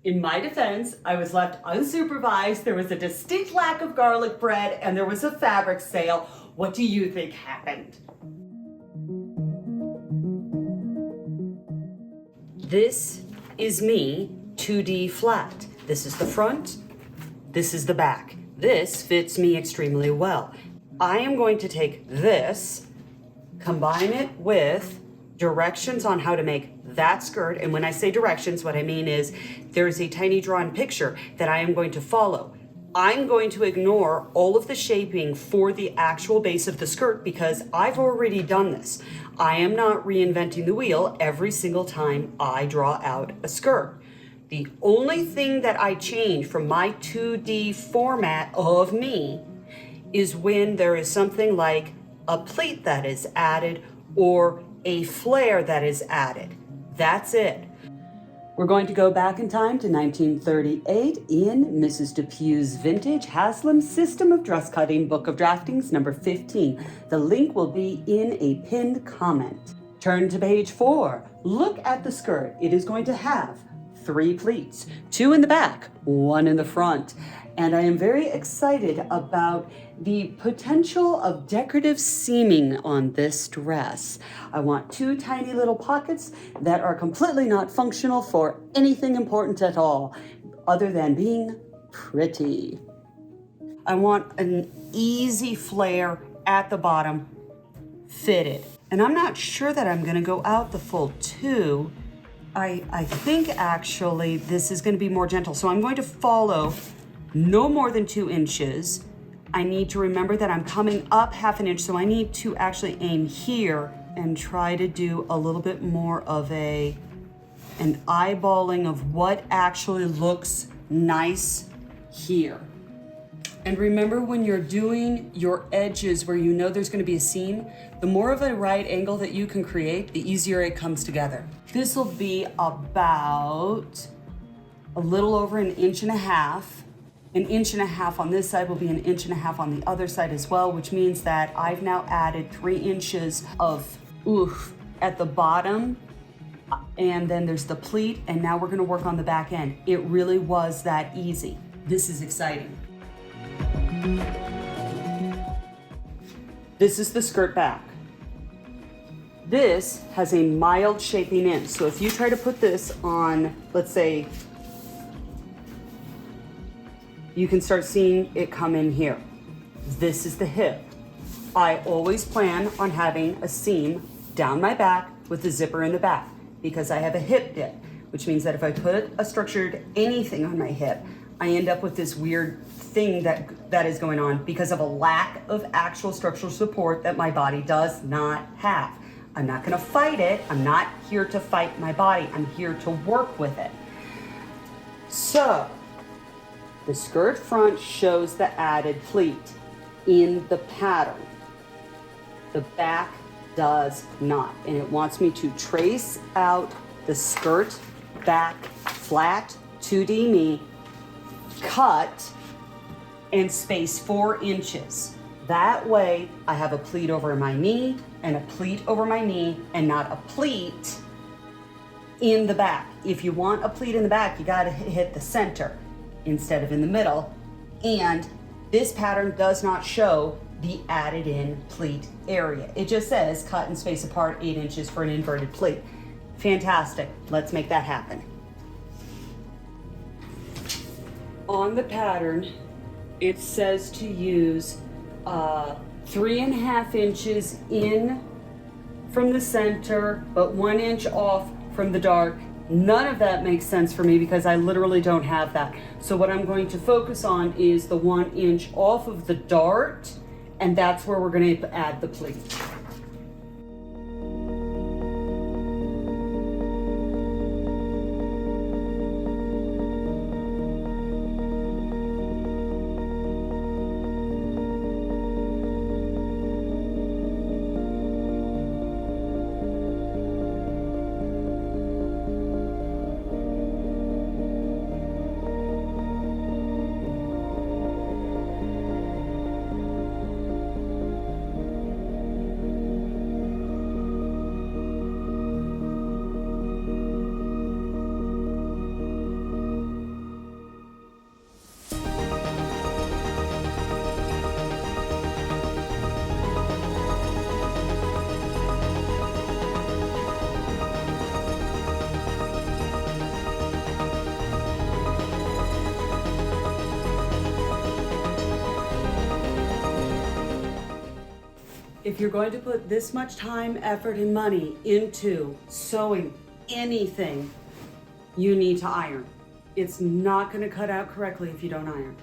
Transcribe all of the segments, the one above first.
In my defense, I was left unsupervised, there was a distinct lack of garlic bread, and there was a fabric sale. What do you think happened? This is me 2D flat. This is the front, this is the back. This fits me extremely well. I am going to take this, combine it with directions on how to make that skirt. And when I say directions, what I mean is there's a tiny drawn picture that I am going to follow. I'm going to ignore all of the shaping for the actual base of the skirt because I've already done this. I am not reinventing the wheel every single time I draw out a skirt. The only thing that I change from my 2D format of me is when there is something like a pleat that is added or a flare that is added. That's it. We're going to go back in time to 1938 in Mrs. Depew's vintage Haslam System of Dresscutting Book of Draftings number 15. The link will be in a pinned comment. Turn to page 4. Look at the skirt. It is going to have 3 pleats, 2 in the back, 1 in the front. And I am very excited about the potential of decorative seaming on this dress. I want 2 tiny little pockets that are completely not functional for anything important at all, other than being pretty. I want an easy flare at the bottom, fitted. And I'm not sure that I'm gonna go out the full 2. I think actually this is gonna be more gentle. So I'm going to follow no more than 2 inches. I need to remember that I'm coming up ½ an inch, so I need to actually aim here and try to do a little bit more of an eyeballing of what actually looks nice here. And remember, when you're doing your edges where you know there's going to be a seam, the more of a right angle that you can create, the easier it comes together. This will be about a little over 1.5 inches. 1.5 inches on this side will be 1.5 inches on the other side as well, which means that I've now added 3 inches of oof at the bottom, and then there's the pleat, and now we're gonna work on the back end. It really was that easy. This is exciting. This is the skirt back. This has a mild shaping in, so if you try to put this on, let's say, you can start seeing it come in here. This is the hip. I always plan on having a seam down my back with the zipper in the back because I have a hip dip, which means that if I put a structured anything on my hip, I end up with this weird thing that is going on because of a lack of actual structural support that my body does not have. I'm not gonna fight it. I'm not here to fight my body. I'm here to work with it. So, the skirt front shows the added pleat in the pattern. The back does not, and it wants me to trace out the skirt back flat 2D me, cut, and space 4 inches. That way I have a pleat over my knee and a pleat over my knee and not a pleat in the back. If you want a pleat in the back, you gotta hit the center instead of in the middle. And this pattern does not show the added in pleat area. It just says cut and space apart 8 inches for an inverted pleat. Fantastic, let's make that happen. On the pattern, it says to use 3.5 inches in from the center, but 1 inch off from the dark. None of that makes sense for me because I literally don't have that. So what I'm going to focus on is the 1 inch off of the dart, and that's where we're going to add the pleat. if you're going to put this much time, effort, and money into sewing anything, you need to iron. It's not going to cut out correctly if you don't iron.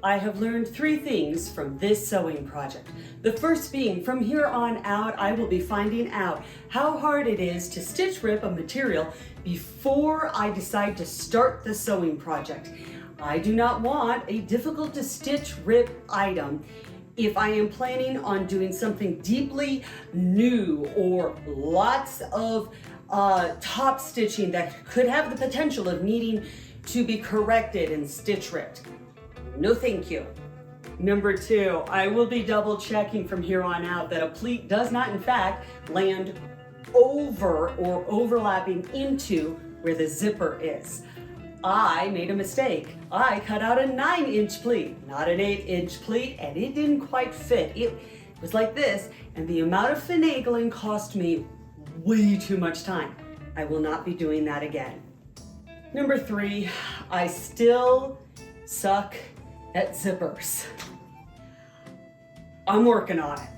I have learned 3 things from this sewing project. The first being, from here on out, I will be finding out how hard it is to stitch rip a material before I decide to start the sewing project. I do not want a difficult to stitch rip item if I am planning on doing something deeply new or lots of top stitching that could have the potential of needing to be corrected and stitch ripped. No thank you. Number 2, I will be double checking from here on out that a pleat does not in fact land over or overlapping into where the zipper is. I made a mistake. I cut out a 9-inch pleat, not an 8-inch pleat, and it didn't quite fit. It was like this, and the amount of finagling cost me way too much time. I will not be doing that again. Number 3, I still suck at zippers. I'm working on it.